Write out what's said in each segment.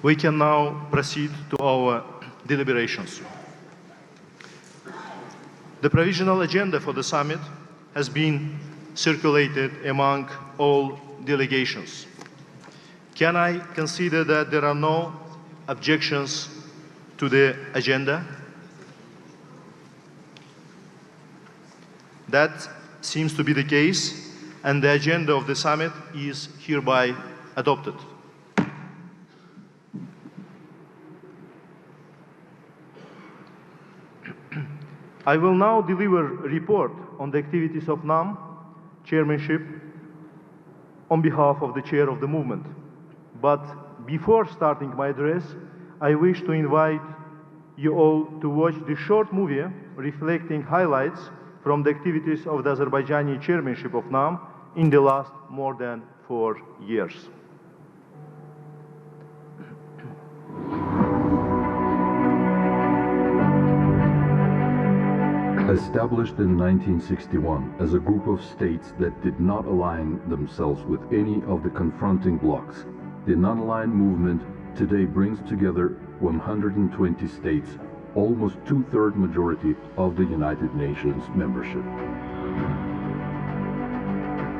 We can now proceed to our deliberations. The provisional agenda for the summit has been circulated among all delegations. Can I consider that there are no objections to the agenda? That seems to be the case, and the agenda of the summit is hereby adopted. I will now deliver a report on the activities of NAM chairmanship on behalf of the chair of the movement. But before starting my address, I wish to invite you all to watch the short movie reflecting highlights from the activities of the Azerbaijani chairmanship of NAM in the last more than 4 years. Established in 1961 as a group of states that did not align themselves with any of the confronting blocs, the non-aligned movement today brings together 120 states, almost two-thirds majority of the United Nations membership.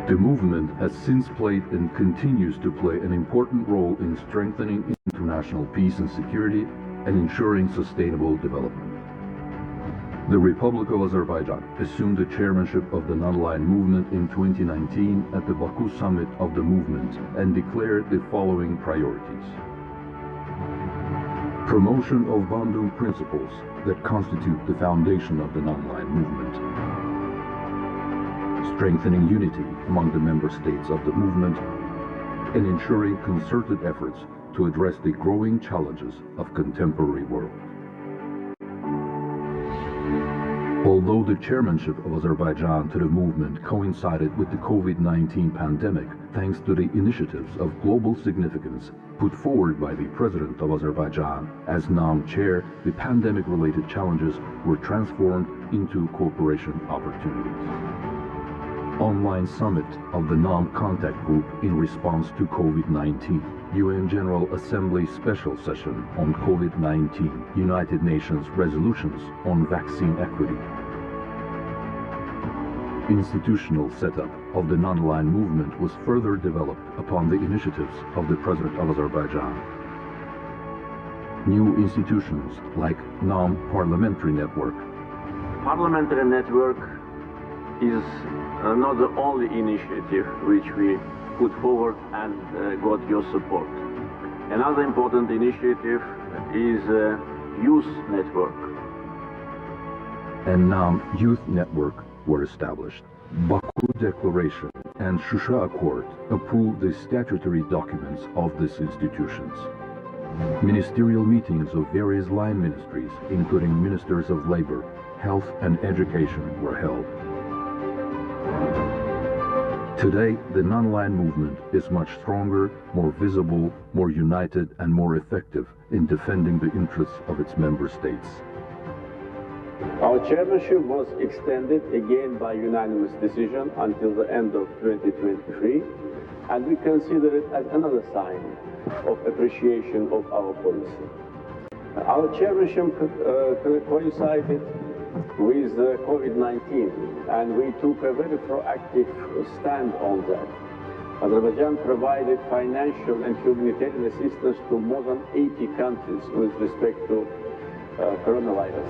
The movement has since played and continues to play an important role in strengthening international peace and security and ensuring sustainable development. The Republic of Azerbaijan assumed the chairmanship of the non-aligned movement in 2019 at the Baku summit of the movement and declared the following priorities. Promotion of Bandung principles that constitute the foundation of the non-aligned movement. Strengthening unity among the member states of the movement and ensuring concerted efforts to address the growing challenges of contemporary world. Although the chairmanship of Azerbaijan to the movement coincided with the COVID-19 pandemic, thanks to the initiatives of global significance put forward by the President of Azerbaijan as NAM chair, the pandemic-related challenges were transformed into cooperation opportunities. Online summit of the NAM contact group in response to COVID-19. UN General Assembly special session on COVID-19. United Nations resolutions on vaccine equity. Institutional setup of the non-aligned movement was further developed upon the initiatives of the President of Azerbaijan. New institutions like NAM Parliamentary Network. Parliamentary Network is not the only initiative which we put forward and got your support. Another important initiative is Youth Network. And NAM Youth Network were established. Baku Declaration and Shusha Accord approved the statutory documents of these institutions. Ministerial meetings of various line ministries, including Ministers of Labor, Health and Education, were held. Today, the non-aligned movement is much stronger, more visible, more united, and more effective in defending the interests of its member states. Our chairmanship was extended again by unanimous decision until the end of 2023, and we consider it as another sign of appreciation of our policy. Our chairmanship coincided with COVID-19, and we took a very proactive stand on that. Azerbaijan provided financial and humanitarian assistance to more than 80 countries with respect to coronavirus.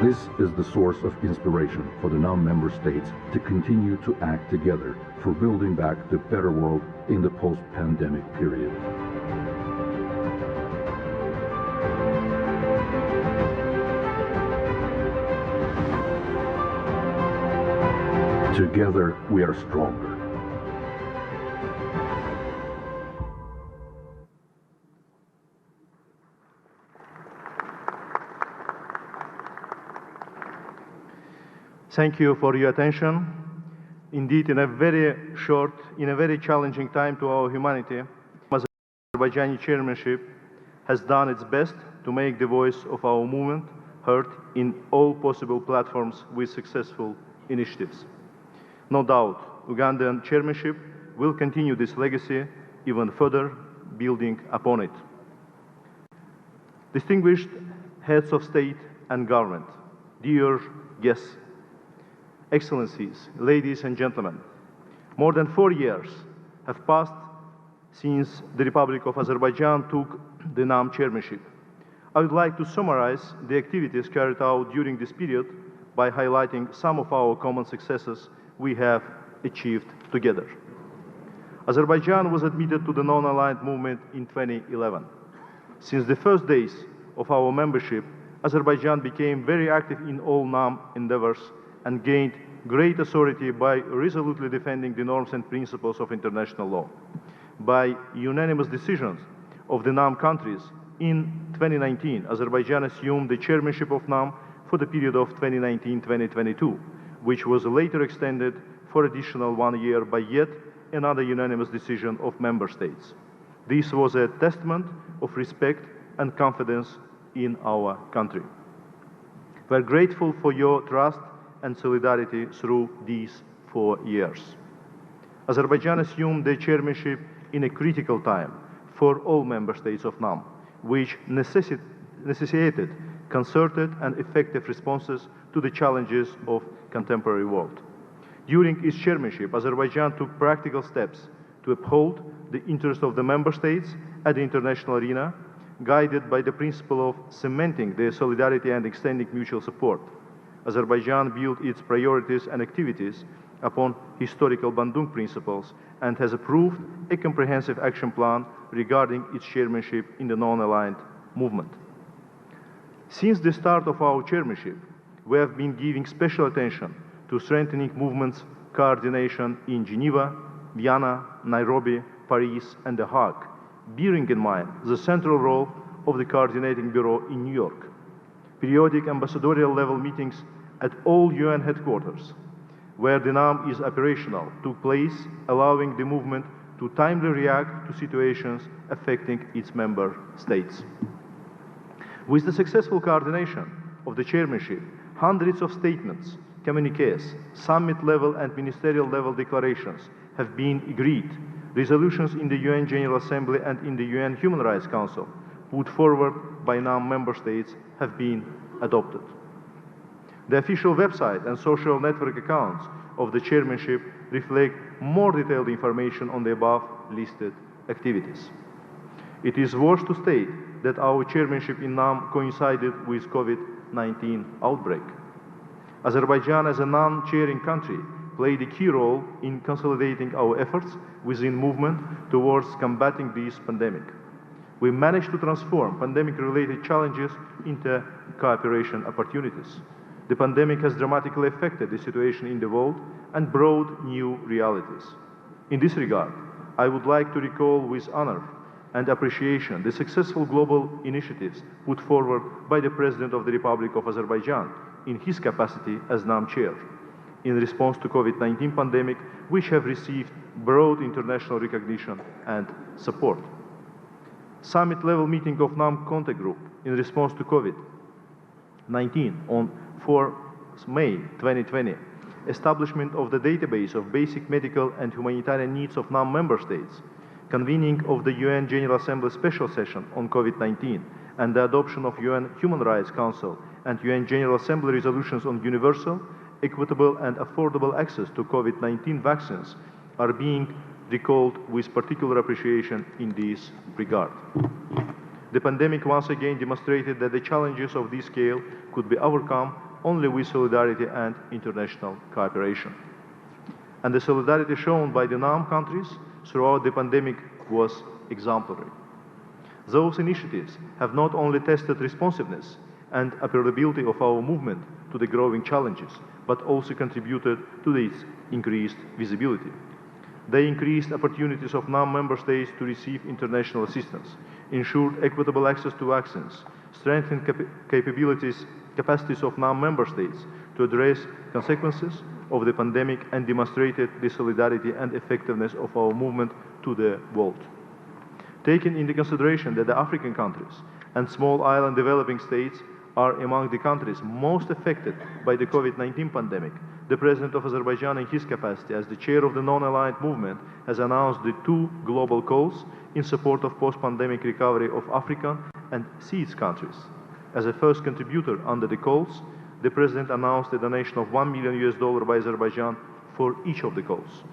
This is the source of inspiration for the non-member states to continue to act together for building back the better world in the post-pandemic period. Together, we are stronger. Thank you for your attention. Indeed, in a very challenging time to our humanity, the Azerbaijani chairmanship has done its best to make the voice of our movement heard in all possible platforms with successful initiatives. No doubt, Ugandan chairmanship will continue this legacy even further building upon it. Distinguished heads of state and government, dear guests, excellencies, ladies and gentlemen, more than 4 years have passed since the Republic of Azerbaijan took the NAM chairmanship. I would like to summarize the activities carried out during this period by highlighting some of our common successes we have achieved together. Azerbaijan was admitted to the non-aligned movement in 2011. Since the first days of our membership, Azerbaijan became very active in all NAM endeavors and gained great authority by resolutely defending the norms and principles of international law. By unanimous decisions of the NAM countries, in 2019, Azerbaijan assumed the chairmanship of NAM for the period of 2019-2022, which was later extended for additional 1 year by yet another unanimous decision of member states. This was a testament of respect and confidence in our country. We are grateful for your trust and solidarity through these 4 years. Azerbaijan assumed the chairmanship in a critical time for all member states of NAM, which necessitated concerted and effective responses to the challenges of contemporary world. During its chairmanship, Azerbaijan took practical steps to uphold the interest of the member states at the international arena, guided by the principle of cementing their solidarity and extending mutual support. Azerbaijan built its priorities and activities upon historical Bandung principles and has approved a comprehensive action plan regarding its chairmanship in the non-aligned movement. Since the start of our chairmanship, we have been giving special attention to strengthening movements coordination in Geneva, Vienna, Nairobi, Paris, and The Hague, bearing in mind the central role of the Coordinating Bureau in New York. Periodic ambassadorial level meetings at all UN headquarters, where the NAM is operational, took place, allowing the movement to timely react to situations affecting its member states. With the successful coordination of the chairmanship, hundreds of statements, communiques, summit-level and ministerial-level declarations have been agreed. Resolutions in the UN General Assembly and in the UN Human Rights Council put forward by NAM member states have been adopted. The official website and social network accounts of the chairmanship reflect more detailed information on the above listed activities. It is worth to state that our chairmanship in NAM coincided with COVID-19 outbreak. Azerbaijan, as a non-chairing country, played a key role in consolidating our efforts within movement towards combating this pandemic. We managed to transform pandemic-related challenges into cooperation opportunities. The pandemic has dramatically affected the situation in the world and brought new realities. In this regard, I would like to recall with honor and appreciation the successful global initiatives put forward by the President of the Republic of Azerbaijan in his capacity as NAM chair in response to COVID-19 pandemic, which have received broad international recognition and support. Summit-level meeting of NAM contact group in response to COVID-19 on 4 May 2020, establishment of the database of basic medical and humanitarian needs of NAM member states, convening of the UN General Assembly special session on COVID-19, and the adoption of UN Human Rights Council and UN General Assembly resolutions on universal, equitable and affordable access to COVID-19 vaccines are being recalled with particular appreciation in this regard. The pandemic once again demonstrated that the challenges of this scale could be overcome only with solidarity and international cooperation. And the solidarity shown by the NAM countries throughout the pandemic was exemplary. Those initiatives have not only tested responsiveness and appealability of our movement to the growing challenges, but also contributed to its increased visibility. They increased opportunities of NAM member states to receive international assistance, ensured equitable access to vaccines, strengthened capacities of NAM member states to address consequences of the pandemic, and demonstrated the solidarity and effectiveness of our movement to the world. Taking into consideration that the African countries and small island developing states are among the countries most affected by the COVID-19 pandemic, the President of Azerbaijan, in his capacity as the chair of the non-aligned movement, has announced the 2 global calls in support of post-pandemic recovery of African and CIS countries. As a first contributor under the calls, the President announced a donation of $1 million by Azerbaijan for each of the calls.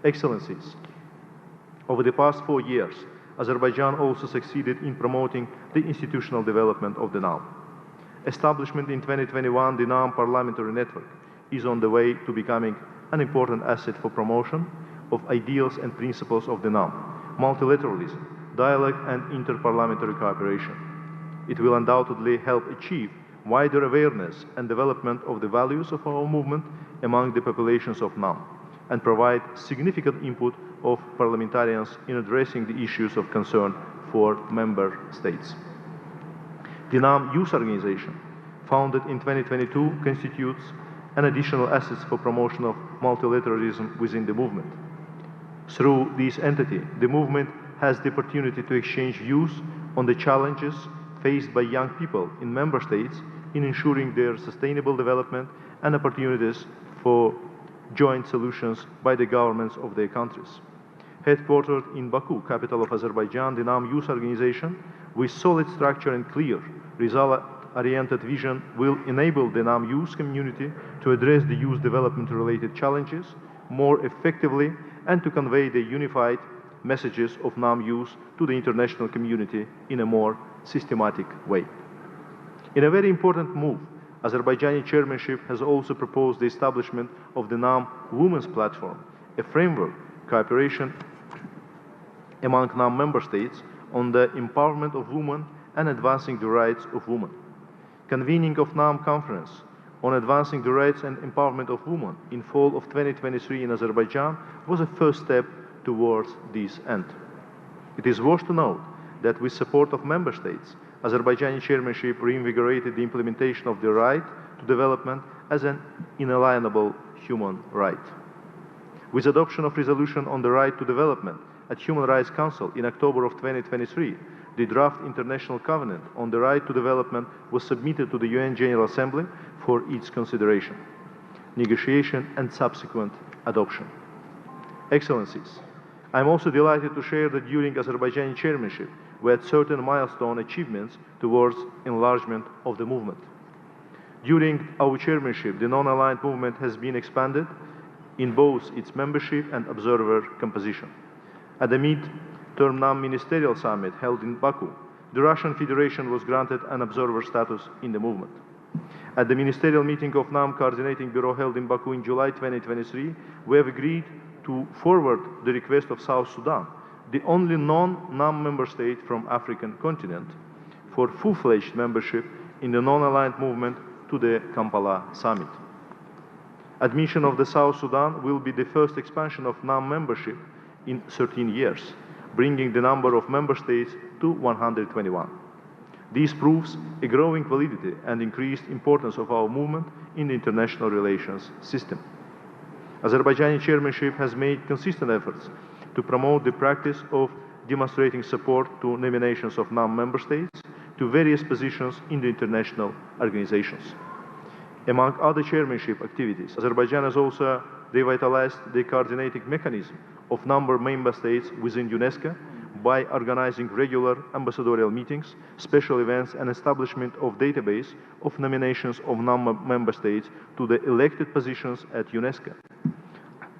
Excellencies, over the past 4 years, Azerbaijan also succeeded in promoting the institutional development of the NAM. Establishment in 2021, the NAM Parliamentary Network is on the way to becoming an important asset for promotion of ideals and principles of the NAM, multilateralism, dialogue and interparliamentary cooperation. It will undoubtedly help achieve wider awareness and development of the values of our movement among the populations of NAM, and provide significant input of parliamentarians in addressing the issues of concern for member states. The NAM Youth Organization, founded in 2022, constitutes an additional asset for promotion of multilateralism within the movement. Through this entity, the movement has the opportunity to exchange views on the challenges faced by young people in member states in ensuring their sustainable development and opportunities for joint solutions by the governments of their countries. Headquartered in Baku, capital of Azerbaijan, the NAM Youth Organization, with solid structure and clear, result-oriented vision, will enable the NAM youth community to address the youth development-related challenges more effectively and to convey the unified messages of NAM youth to the international community in a more systematic way. In a very important move, Azerbaijani chairmanship has also proposed the establishment of the NAM Women's Platform, a framework cooperation among NAM member states on the empowerment of women and advancing the rights of women. Convening of NAM conference on advancing the rights and empowerment of women in fall of 2023 in Azerbaijan was a first step towards this end. It is worth to note that with support of member states, Azerbaijani chairmanship reinvigorated the implementation of the right to development as an inalienable human right. With adoption of resolution on the right to development at Human Rights Council in October of 2023, the draft International Covenant on the Right to Development was submitted to the UN General Assembly for its consideration, negotiation and subsequent adoption. Excellencies, I am also delighted to share that during Azerbaijani chairmanship, we had certain milestone achievements towards enlargement of the movement. During our chairmanship, the non-aligned movement has been expanded in both its membership and observer composition. At the mid-term NAM Ministerial Summit held in Baku, the Russian Federation was granted an observer status in the movement. At the ministerial meeting of NAM Coordinating Bureau held in Baku in July 2023, we have agreed to forward the request of South Sudan, the only non-NAM member state from African continent, for full-fledged membership in the non-aligned movement to the Kampala summit. Admission of the South Sudan will be the first expansion of NAM membership in 13 years, bringing the number of member states to 121. This proves a growing validity and increased importance of our movement in the international relations system. Azerbaijani chairmanship has made consistent efforts to promote the practice of demonstrating support to nominations of NAM member states to various positions in the international organizations. Among other chairmanship activities, Azerbaijan has also revitalized the coordinating mechanism of member states within UNESCO by organizing regular ambassadorial meetings, special events, and establishment of database of nominations of member states to the elected positions at UNESCO.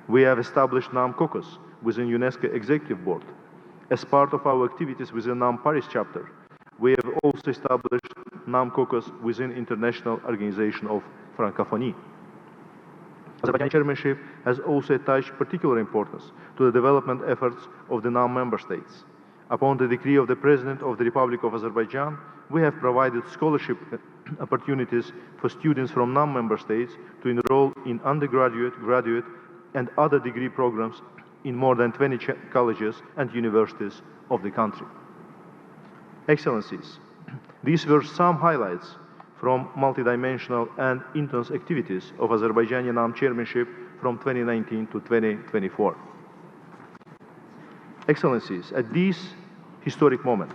We have established NAM Caucus within UNESCO Executive Board. As part of our activities within NAM Paris chapter, we have also established NAM Caucus within International Organization of Francophonie. Azerbaijan chairmanship has also attached particular importance to the development efforts of the NAM member states. Upon the decree of the President of the Republic of Azerbaijan, we have provided scholarship opportunities for students from NAM member states to enroll in undergraduate, graduate, and other degree programs in more than 20 colleges and universities of the country. Excellencies, these were some highlights from multidimensional and intense activities of Azerbaijani NAM chairmanship from 2019 to 2024. Excellencies, at this historic moment,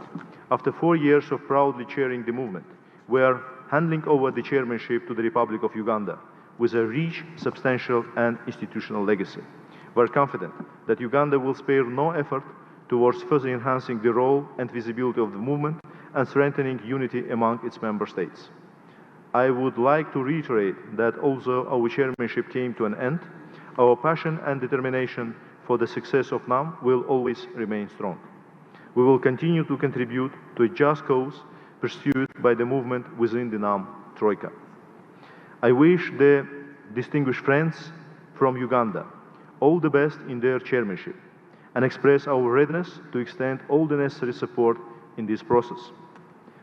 after 4 years of proudly chairing the movement, we are handing over the chairmanship to the Republic of Uganda with a rich, substantial and institutional legacy. We are confident that Uganda will spare no effort towards further enhancing the role and visibility of the movement and strengthening unity among its member states. I would like to reiterate that although our chairmanship came to an end, our passion and determination for the success of NAM will always remain strong. We will continue to contribute to a just cause pursued by the movement within the NAM Troika. I wish the distinguished friends from Uganda all the best in their chairmanship and express our readiness to extend all the necessary support in this process.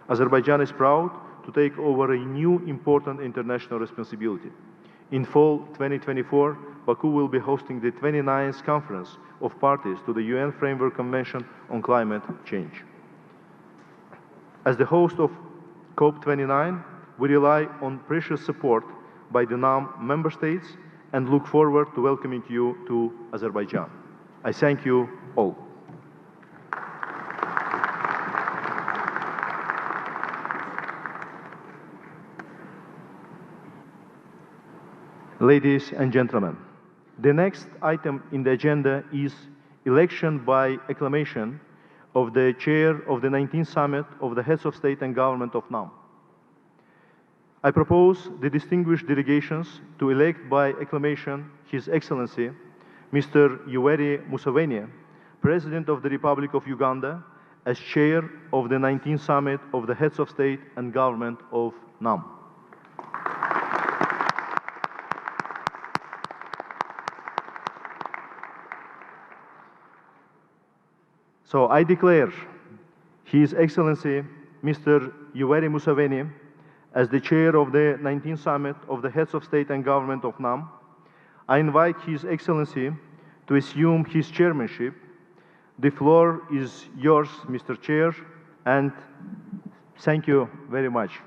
Azerbaijan is proud to take over a new important international responsibility. In fall 2024, Baku will be hosting the 29th Conference of Parties to the UN Framework Convention on Climate Change. As the host of COP29, we rely on precious support by the NAM member states and look forward to welcoming you to Azerbaijan. I thank you all. Ladies and gentlemen, the next item in the agenda is election by acclamation of the chair of the 19th Summit of the Heads of State and Government of NAM. I propose the distinguished delegations to elect by acclamation His Excellency, Mr. Yoweri Museveni, President of the Republic of Uganda, as chair of the 19th Summit of the Heads of State and Government of NAM. So I declare His Excellency, Mr. Yoweri Museveni, as the chair of the 19th Summit of the Heads of State and Government of NAM. I invite His Excellency to assume his chairmanship. The floor is yours, Mr. Chair, and thank you very much.